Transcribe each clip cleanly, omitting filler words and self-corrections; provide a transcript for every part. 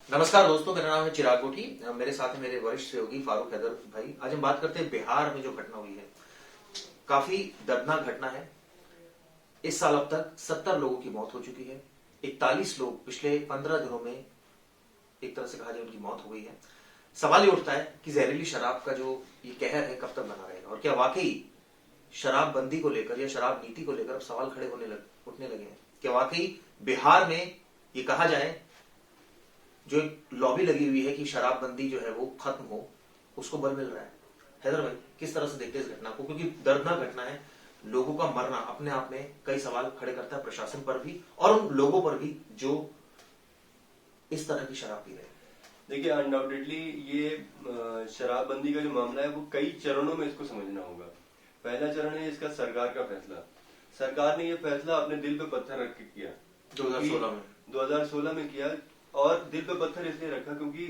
नमस्कार दोस्तों, मेरा नाम है चिराग कोठी। मेरे साथ है मेरे वरिष्ठ सहयोगी फारूक हैदर भाई। आज हम बात करते हैं बिहार में जो घटना हुई है। काफी दर्दनाक घटना है। इस साल अब तक 70 लोगों की मौत हो चुकी है। 41 लोग पिछले 15 दिनों में एक तरह से कहा जाए उनकी मौत हो गई है। सवाल ये उठता है कि जहरीली शराब का जो ये कहर है कब तक बना रहेगा, और क्या वाकई शराबबंदी को लेकर या शराब नीति को लेकर अब सवाल खड़े उठने लगे हैं। क्या वाकई बिहार में ये कहा जाए जो एक लॉबी लगी हुई है कि शराबबंदी जो है वो खत्म हो, उसको बल मिल रहा है। हैदर भाई, किस तरह से देखते हैं इस घटना को, क्योंकि दर्दनाक घटना है। लोगों का मरना अपने आप में कई सवाल खड़े करता है प्रशासन पर भी और उन लोगों पर भी जो इस तरह की शराब पी रहे हैं। देखिए, अनडाउटेडली ये शराबबंदी का जो मामला है वो कई चरणों में इसको समझना होगा। पहला चरण है इसका सरकार का फैसला। सरकार ने ये फैसला अपने दिल पे पत्थर रख के किया 2016 में किया। और दिल पे पत्थर इसलिए रखा क्योंकि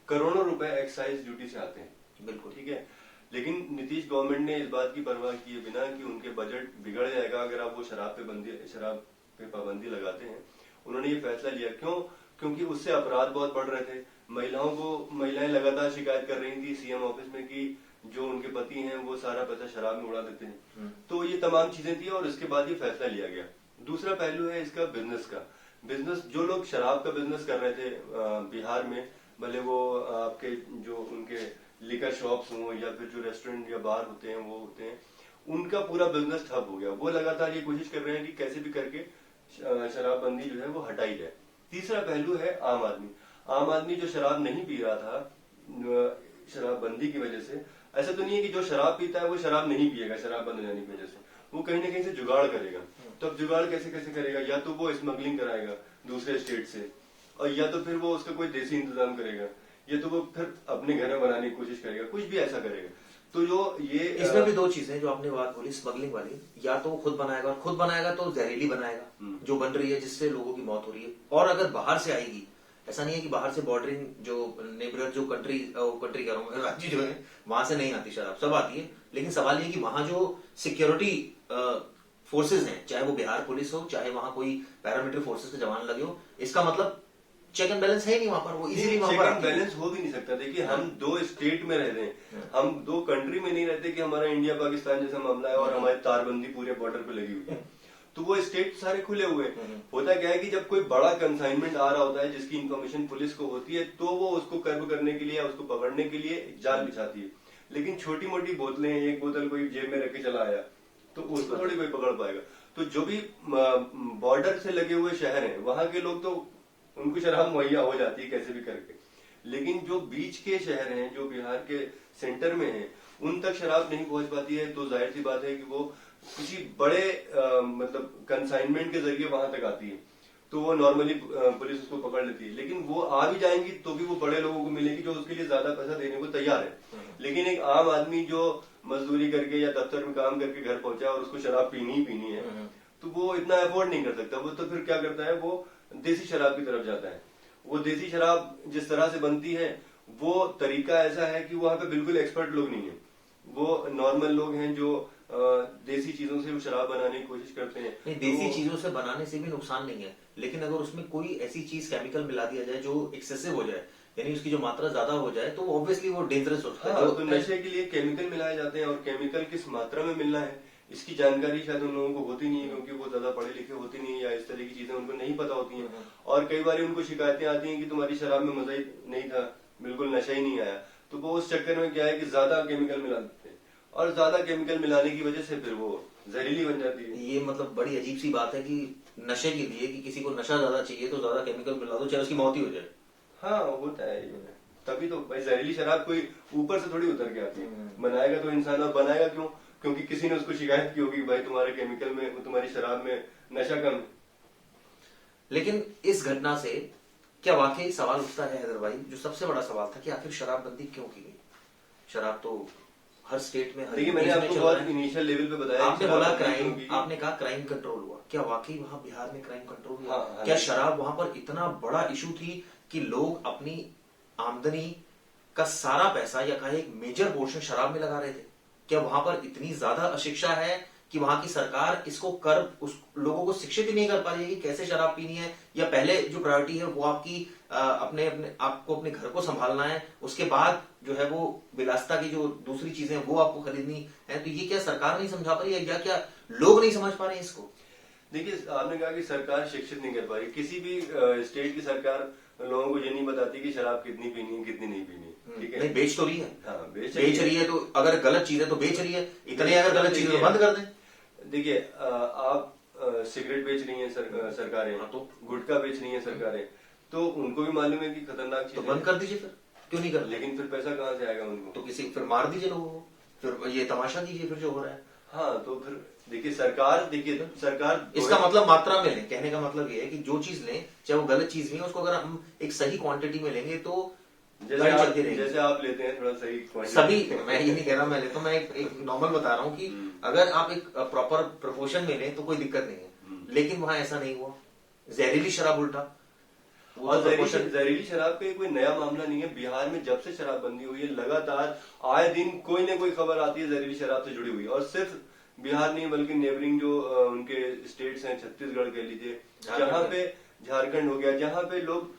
करोड़ों रुपए एक्साइज ड्यूटी से आते हैं। बिल्कुल ठीक है, लेकिन नीतीश गवर्नमेंट ने इस बात की परवाह किए बिना कि उनके बजट बिगड़ जाएगा अगर आप वो शराब पे पाबंदी लगाते हैं, उन्होंने ये फैसला लिया। क्यों? क्योंकि उससे अपराध बहुत बढ़ रहे थे। महिलाएं लगातार शिकायत कर रही थी सीएम ऑफिस में कि जो उनके पति हैं वो सारा पैसा शराब में उड़ा देते हैं। तो ये तमाम चीजें थी और इसके बाद ये फैसला लिया गया। दूसरा पहलू है इसका बिजनेस का। बिजनेस, जो लोग शराब का बिजनेस कर रहे थे बिहार में, भले वो आपके जो उनके लिकर शॉप्स हों या फिर जो रेस्टोरेंट या बार होते हैं वो होते हैं, उनका पूरा बिजनेस ठप हो गया। वो लगातार ये कोशिश कर रहे हैं कि कैसे भी करके शराबबंदी जो है वो हटाई जाए। तीसरा पहलू है आम आदमी। आम आदमी जो शराब नहीं पी रहा था शराबबंदी की वजह से, ऐसा तो नहीं है कि जो शराब पीता है वो शराब नहीं पिएगा शराब बंद हो जाने की वजह से, वो कहीं ना कहीं से जुगाड़ करेगा। तो अब जुगाड़ कैसे कैसे करेगा? या तो वो स्मगलिंग कराएगा दूसरे स्टेट से, और या तो फिर वो उसका कोई देसी इंतजाम करेगा, या तो वो फिर अपने घर में बनाने की कोशिश करेगा, कुछ भी ऐसा करेगा। तो जो ये इसमें भी दो चीजें जो आपने बात बोली स्मगलिंग वाली, या तो वो खुद बनाएगा, और खुद बनाएगा तो जहरीली बनाएगा जो बन रही है जिससे लोगों की मौत हो रही है। और अगर बाहर से आएगी, ऐसा नहीं है कि बाहर से बॉर्डरिंग जो नेबरर जो कंट्री कह रहा हूँ राज्य जो है वहां से नहीं आती शराब, सब आती है। लेकिन सवाल ये कि वहां जो सिक्योरिटी फोर्सेज हैं, चाहे वो बिहार पुलिस हो चाहे वहां कोई पैरामिलिट्री फोर्सेज के जवान लगे हो, इसका मतलब चेक एंड बैलेंस है ही नहीं वहां पर। वो इजीली वहां पर चेक एंड बैलेंस हो भी नहीं सकता। देखिए, हम दो स्टेट में रह रहे हैं, हम दो कंट्री में नहीं रहते कि हमारा इंडिया पाकिस्तान जैसा मामला है और हमारी तारबंदी पूरे बॉर्डर पे लगी हुई है। तो वो स्टेट सारे खुले हुए हैं। होता क्या है कि जब कोई बड़ा कंसाइनमेंट आ रहा होता है जिसकी इंफॉर्मेशन पुलिस को होती है, तो वो उसको कर्ब करने के लिए या उसको पकड़ने के लिए जाल बिछाती है। लेकिन छोटी मोटी बोतलें, एक बोतल कोई जेब में रख के चला आया तो उसको थोड़ी कोई पकड़ पाएगा। तो जो भी बॉर्डर से लगे हुए शहर हैं वहां के लोग तो उनको शराब मुहैया हो जाती है कैसे भी करके। लेकिन जो बीच के शहर हैं, जो बिहार के सेंटर में हैं, उन तक शराब नहीं पहुंच पाती है। तो जाहिर सी बात है कि वो किसी बड़े मतलब कंसाइनमेंट के जरिए वहां तक आती है, तो वो नॉर्मली पुलिस उसको पकड़ लेती है। लेकिन वो आ भी जाएंगी तो भी वो बड़े लोगों को मिलेगी जो उसके लिए ज्यादा पैसा देने को तैयार है। लेकिन एक आम आदमी जो मजदूरी करके या दफ्तर में काम करके घर पहुंचा और उसको शराब पीनी ही पीनी है, तो वो इतना अफोर्ड नहीं कर सकता। वो तो फिर क्या करता है, वो देसी शराब की तरफ जाता है। वो देसी शराब जिस तरह से बनती है वो तरीका ऐसा है कि वहां पे बिल्कुल एक्सपर्ट लोग नहीं है। वो नॉर्मल लोग हैं जो देसी चीजों से शराब बनाने की कोशिश करते हैं। नहीं, देसी चीजों से बनाने से भी नुकसान नहीं है, लेकिन अगर उसमें कोई ऐसी चीज केमिकल मिला दिया जाए जो एक्सेसिव हो जाए, यानी उसकी जो मात्रा ज्यादा हो जाए, तो ऑब्वियसली वो डेंजरस होता है। हाँ, तो नशे के लिए केमिकल मिलाए जाते हैं और केमिकल किस मात्रा में मिलना है इसकी जानकारी शायद उन लोगों को होती नहीं है, क्योंकि वो ज्यादा पढ़े लिखे होते नहीं है या इस तरह की चीजें उनको नहीं पता होती हैं। और कई बार उनको शिकायतें आती हैं कि तुम्हारी शराब में मजा ही नहीं था, बिल्कुल नशा ही नहीं आया। तो वो उस चक्कर में क्या है कि ज्यादा केमिकल मिला देते हैं, और ज्यादा केमिकल मिलाने की वजह से फिर वो जहरीली बन जाती है। ये मतलब बड़ी अजीब सी बात है कि नशे के लिए कि किसी को नशा ज्यादा चाहिए तो ज्यादा केमिकल मिला दो, चाहे उसकी मौत ही हो जाए। हाँ, होता है ये। तभी तो भाई जहरीली शराब कोई ऊपर से थोड़ी उतर के आती है। बनाएगा तो इंसान, और बनाएगा क्यों? क्योंकि किसी ने उसको शिकायत की होगी भाई तुम्हारे केमिकल में, तुम्हारी शराब में नशा कम है। लेकिन इस घटना से क्या वाकई सवाल उठता है हैदर भाई, जो सबसे बड़ा सवाल था कि आखिर शराबबंदी क्यों की गई? शराब तो हर स्टेट में, देखिए, मैंने आपको बहुत इनिशियल लेवल पे बताया। आपने बोला क्राइम, आपने कहा क्राइम कंट्रोल हुआ। क्या वाकई वहां बिहार में क्राइम कंट्रोल हुआ? हाँ, क्या शराब वहां पर इतना बड़ा इशू थी कि लोग अपनी आमदनी का सारा पैसा या कहा एक मेजर पोर्शन शराब में लगा रहे थे? क्या वहां पर इतनी ज्यादा अशिक्षा है कि वहां की सरकार इसको कर उस लोगों को शिक्षित ही नहीं कर पा रही है कि कैसे शराब पीनी है, या पहले जो प्रायोरिटी है वो आपकी अपने अपने आपको अपने घर को संभालना है, उसके बाद जो है वो विलासिता की जो दूसरी चीजें हैं वो आपको खरीदनी है। तो ये क्या सरकार नहीं समझा पा रही है, या क्या लोग नहीं समझ पा रहे हैं इसको? देखिए, आपने कहा कि सरकार शिक्षित नहीं कर पा रही। किसी भी स्टेट की सरकार लोगों को ये नहीं बताती कि शराब कितनी पीनी है, कितनी नहीं पीनी, ठीक है? नहीं, बेच तो रही है। हाँ, बेच रही है, तो अगर गलत चीज है तो बेच रही है, इतने अगर गलत चीज है तो बंद कर दें। देखिए, आप सिगरेट बेच रही हैं सरकारें, तो गुटखा बेच रही हैं सरकारें, तो उनको भी मालूम है कि खतरनाक चीज तो है। बंद कर दीजिए, फिर क्यों नहीं कर? लेकिन फिर पैसा कहाँ से आएगा उनको? तो किसी फिर मार दीजिए लोगों को, फिर ये तमाशा कीजिए फिर जो हो रहा है। हाँ, तो फिर देखिए सरकार इसका मतलब मात्रा में लें, कहने का मतलब ये है कि जो चीज लें, चाहे वो गलत चीज भी है, उसको अगर हम एक सही क्वांटिटी में लेंगे तो जैसे आप लेते हैं थोड़ा सही क्वांटिटी। सभी, मैं ये नहीं कह रहा मैं लेता हूं, मैं एक नॉर्मल बता रहा हूँ कि अगर आप एक प्रॉपर प्रोपोर्शन में लें तो कोई दिक्कत नहीं है, लेकिन वहां ऐसा नहीं हुआ। जहरीली शराब उल्टा, और जहरीली शराब का कोई नया मामला नहीं है। बिहार में जब से शराबबंदी हुई है, लगातार आए दिन कोई न कोई खबर आती है जहरीली शराब से जुड़ी हुई। और सिर्फ बिहार नहीं बल्कि नेबरिंग जो उनके स्टेट्स हैं, छत्तीसगढ़ कह लीजिए, जहाँ पे झारखंड हो गया, जहाँ पे लोग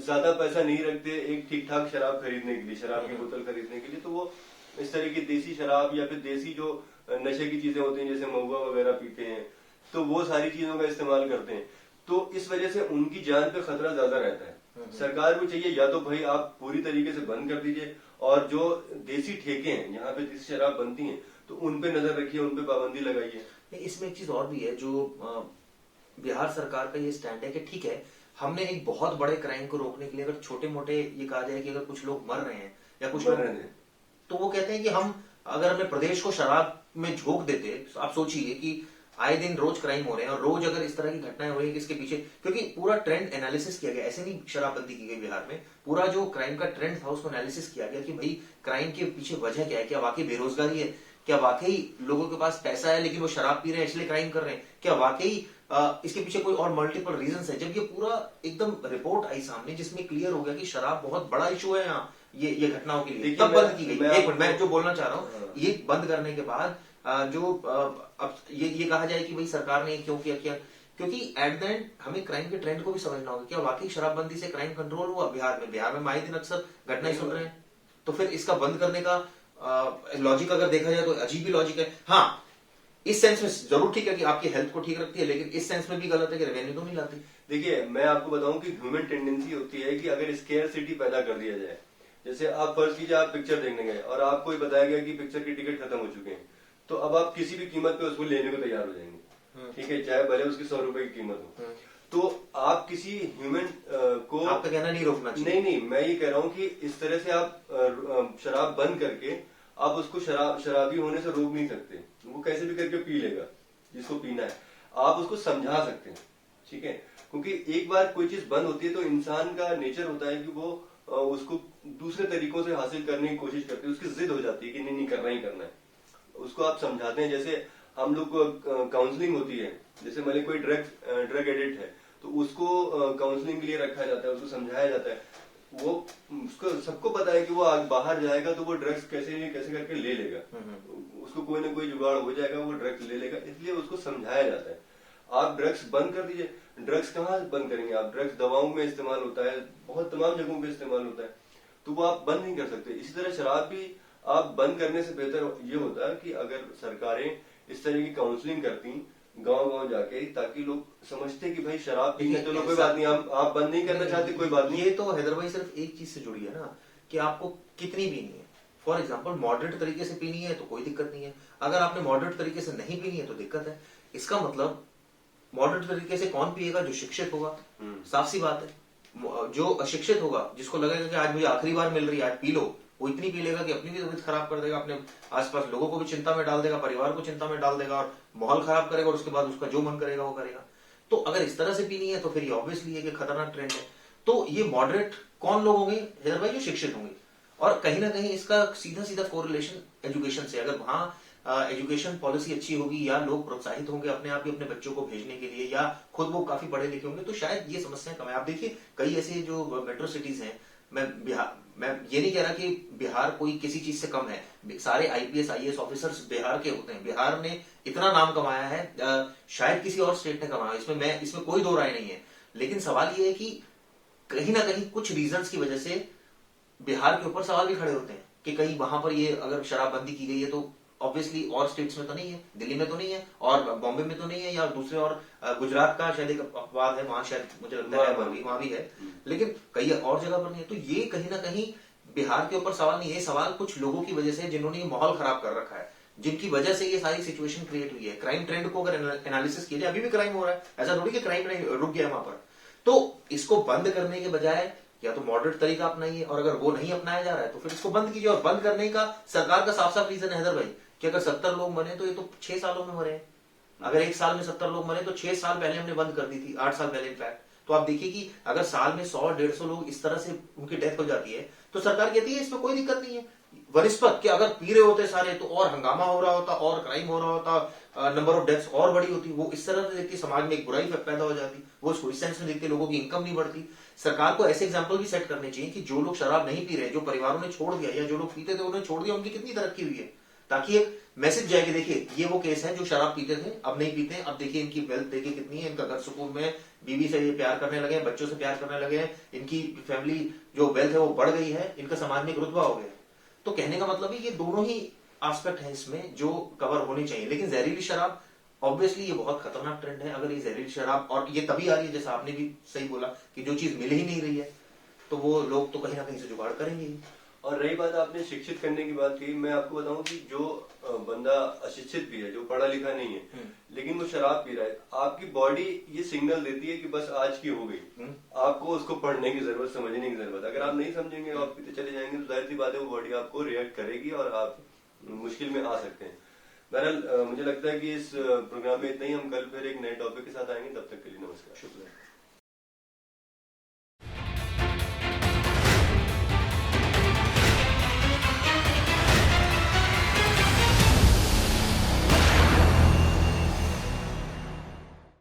ज्यादा पैसा नहीं रखते एक ठीक ठाक शराब खरीदने के लिए, शराब की बोतल खरीदने के लिए, तो वो इस तरह की देसी शराब या फिर देसी जो नशे की चीजें होती हैं जैसे महुआ वगैरह पीते हैं, तो वो सारी चीजों का इस्तेमाल करते हैं। तो इस वजह से उनकी जान पे खतरा ज्यादा रहता है। सरकार को चाहिए या तो भाई आप पूरी तरीके से बंद कर दीजिए, और जो देसी ठेके हैं जहाँ पे देसी शराब बनती है तो उन पे नजर रखिए, उन पे पाबंदी लगाइए। इसमें एक चीज और भी है जो बिहार सरकार का ये स्टैंड है कि ठीक है, हमने एक बहुत बड़े क्राइम को रोकने के लिए अगर छोटे मोटे ये कहा जाए कि अगर कुछ लोग मर रहे हैं या कुछ लोग, तो वो कहते हैं कि हम अगर अपने प्रदेश को शराब में झोंक देते, तो आप सोचिए कि आए दिन रोज क्राइम हो रहे हैं, और रोज अगर इस तरह की घटनाएं हो रही है कि इसके पीछे, क्योंकि पूरा ट्रेंड एनालिसिस किया गया, ऐसे नहीं शराबबंदी की गई बिहार में, पूरा जो क्राइम का ट्रेंड था उसको एनालिसिस किया गया कि भाई क्राइम के पीछे वजह क्या है, क्या वाकई बेरोजगारी है, क्या वाकई लोगों के पास पैसा है लेकिन वो शराब पी रहे हैं इसलिए क्राइम कर रहे हैं, क्या वाकई इसके पीछे कोई और मल्टीपल रीजंस है। जब ये पूरा एकदम रिपोर्ट आई सामने जिसमें क्लियर हो गया कि शराब बहुत बड़ा इशू है यहाँ ये घटनाओं के लिए, तब बंद की गई। एक मिनट, मैं जो बोलना चाह रहा हूँ, ये बंद करने के बाद जो अब ये कहा जाए कि भाई सरकार ने क्यों किया, क्योंकि एट द एंड हमें क्राइम के ट्रेंड को भी समझना होगा। क्या वाकई शराबबंदी से क्राइम कंट्रोल हुआ बिहार में आए दिन अक्सर घटनाएं सुन रहे हैं, तो फिर इसका बंद करने का लॉजिक अगर देखा जाए तो अजीब ही लॉजिक है। हाँ, इस सेंस में जरूर ठीक है कि आपकी हेल्थ को ठीक रखती है, लेकिन इस सेंस में भी गलत है कि रेवेन्यू तो नहीं लाती। देखिए, मैं आपको बताऊं कि ह्यूमन टेंडेंसी होती है कि अगर स्केयरसिटी पैदा कर दिया जाए, जैसे आप फर्ज कीजिए आप पिक्चर देखने गए और आपको ये बताया गया कि पिक्चर के टिकट खत्म हो चुके हैं, तो अब आप किसी भी कीमत पे उसको लेने को तैयार हो जाएंगे, ठीक है, चाहे भले उसकी 100 रुपए की कीमत हो। तो आप किसी ह्यूमन को, आपका कहना नहीं रोकना चाहिए। नहीं, मैं ये कह रहा हूँ कि इस तरह से आप शराब बंद करके आप उसको शराबी होने से रोक नहीं सकते। वो कैसे भी करके पी लेगा जिसको पीना है, आप उसको समझा सकते हैं, ठीक है, क्योंकि एक बार कोई चीज बंद होती है तो इंसान का नेचर होता है कि वो उसको दूसरे तरीकों से हासिल करने की कोशिश करते हैं, उसकी जिद हो जाती है कि नहीं करना ही करना है। उसको आप समझाते हैं, जैसे हम लोग को काउंसलिंग होती है, जैसे मान कोई ड्रग एडिक्ट है तो उसको काउंसलिंग के लिए रखा जाता है, उसको समझाया जाता है, वो उसको सबको पता है कि वो बाहर जाएगा तो वो ड्रग्स कैसे करके ले लेगा, उसको कोई ना कोई जुगाड़ हो जाएगा, वो ड्रग्स ले लेगा, इसलिए उसको समझाया जाता है। आप ड्रग्स बंद कर दीजिए। ड्रग्स कहाँ बंद करेंगे आप? ड्रग्स दवाओं में इस्तेमाल होता है, बहुत तमाम जगहों पे इस्तेमाल होता है, तो वो आप बंद नहीं कर सकते। इसी तरह शराब भी आप बंद करने से बेहतर ये होता है कि अगर सरकारें इस तरह की काउंसलिंग करती गांव जाके, ताकि लोग समझते कि भाई शराब पीने चलो कोई बात नहीं, आप बंद नहीं करना चाहते कोई बात नहीं। ये तो हैदर भाई सिर्फ एक चीज से जुड़ी है ना कि आपको कितनी पीनी है। फॉर एग्जाम्पल मॉडरेट तरीके से पीनी है तो कोई दिक्कत नहीं है, अगर आपने मॉडरेट तरीके से नहीं पीनी है तो दिक्कत है। इसका मतलब मॉडरेट तरीके से कौन पिएगा? जो शिक्षित होगा, साफ सी बात है। जो अशिक्षित होगा, जिसको लगेगा कि आज मुझे आखिरी बार मिल रही है, आज पी लो, वो इतनी पी लेगा कि अपनी भी तबीयत खराब कर देगा, अपने आसपास लोगों को भी चिंता में डाल देगा, परिवार को चिंता में डाल देगा और माहौल खराब करेगा, और उसके बाद उसका जो मन करेगा वो करेगा। तो अगर इस तरह से पीनी है तो फिर ये ऑब्वियसली है कि खतरनाक ट्रेंड है। तो ये मॉडरेट कौन लोग होंगे हैदर भाई? जो शिक्षित होंगे। और कहीं ना कहीं इसका सीधा कोरिलेशन एजुकेशन से, अगर वहां एजुकेशन पॉलिसी अच्छी होगी या लोग प्रोत्साहित होंगे अपने आप ही अपने बच्चों को भेजने के लिए, या खुद वो काफी पढ़े लिखे होंगे, तो शायद ये समस्याएं कम है। आप देखिए कई ऐसे जो मेट्रो सिटीज हैं, मैं ये नहीं कह रहा कि बिहार कोई किसी चीज से कम है। सारे आईपीएस आईएएस ऑफिसर्स बिहार के होते हैं। बिहार ने इतना नाम कमाया है, शायद किसी और स्टेट ने कमाया, इसमें कोई दो राय नहीं है। लेकिन सवाल ये है कि कहीं ना कहीं कुछ रीजंस की वजह से बिहार के ऊपर सवाल भी खड़े होते हैं कि कहीं वहां पर ये अगर शराबबंदी की गई है तो ऑब्वियसली और स्टेट्स में तो नहीं है, दिल्ली में तो नहीं है, और बॉम्बे में तो नहीं है, या दूसरे और गुजरात का शायद एक अपवाद है, वहां शायद मुझे लगता है वहां भी है, लेकिन कई और जगह पर नहीं है। तो ये कहीं ना कहीं बिहार के ऊपर सवाल नहीं है, सवाल कुछ लोगों की वजह से जिन्होंने ये माहौल खराब कर रखा है, जिनकी वजह से ये सारी सिचुएशन क्रिएट हुई है। क्राइम ट्रेंड को अगर एनालिसिस किया जाए, अभी भी क्राइम हो रहा है, ऐसा थोड़ी कि क्राइम रुक गया वहां पर। तो इसको बंद करने के बजाय या तो मॉडरेट तरीका अपनाइए, और अगर वो नहीं अपनाया जा रहा है तो फिर इसको बंद कीजिए। और बंद करने का सरकार का साफ साफ रीजन है हैदर भाई, कि अगर 70 लोग मरे तो ये तो 6 सालों में मरे हैं। अगर एक साल में 70 लोग मरे तो 6 साल पहले हमने बंद कर दी थी, 8 साल पहले इनफैक्ट। तो आप देखिए कि अगर साल में 100-150 लोग इस तरह से उनकी डेथ हो जाती है तो सरकार कहती है इसमें कोई दिक्कत नहीं है। वनिस्पत कि अगर पी रहे होते सारे तो और हंगामा हो रहा होता, और क्राइम हो रहा होता, नंबर ऑफ डेथ्स और बड़ी होती, वो इस तरह से देखती, समाज में एक बुराई पैदा हो जाती, वो इस सेंस में देखते, लोगों की इनकम नहीं बढ़ती। सरकार को ऐसे एग्जाम्पल भी सेट करने चाहिए कि जो लोग शराब नहीं पी रहे, जो परिवारों ने छोड़ दिया, या जो लोग पीते थे उन्होंने छोड़ दिया, उनकी कितनी तरक्की हुई है, ताकि एक मैसेज जाएगी। देखिए ये वो केस है जो शराब पीते थे, अब नहीं पीते, अब देखिए इनकी वेल्थ देखिए कितनी है, इनका घर सुकून में, बीवी से ये प्यार करने लगे हैं, बच्चों से प्यार करने लगे हैं, इनकी फैमिली जो वेल्थ है वो बढ़ गई है, इनका समाज में एक रुतबा हो गया। तो कहने का मतलब है ये दोनों ही एस्पेक्ट है इसमें जो कवर होने चाहिए। लेकिन जहरीली शराब ऑब्वियसली ये बहुत खतरनाक ट्रेंड है। अगर ये जहरीली शराब, और ये तभी आ रही है जैसा आपने भी सही बोला कि जो चीज मिल ही नहीं रही है, तो वो लोग तो कहीं ना कहीं से जुगाड़ करेंगे ही। और रही बात आपने शिक्षित करने की बात की, मैं आपको बताऊं कि जो बंदा अशिक्षित भी है, जो पढ़ा लिखा नहीं है, लेकिन वो शराब पी रहा है, आपकी बॉडी ये सिग्नल देती है कि बस आज की हो गई, आपको उसको पढ़ने की जरूरत, समझने की जरूरत। अगर आप नहीं समझेंगे, आप पीते चले जाएंगे, तो जाहिर सी बात है वो बॉडी आपको रिएक्ट करेगी और आप मुश्किल में आ सकते हैं। बहरहाल मुझे लगता है कि इस प्रोग्राम में इतना ही। हम कल फिर एक नए टॉपिक के साथ आएंगे, तब तक के लिए नमस्कार, शुक्रिया।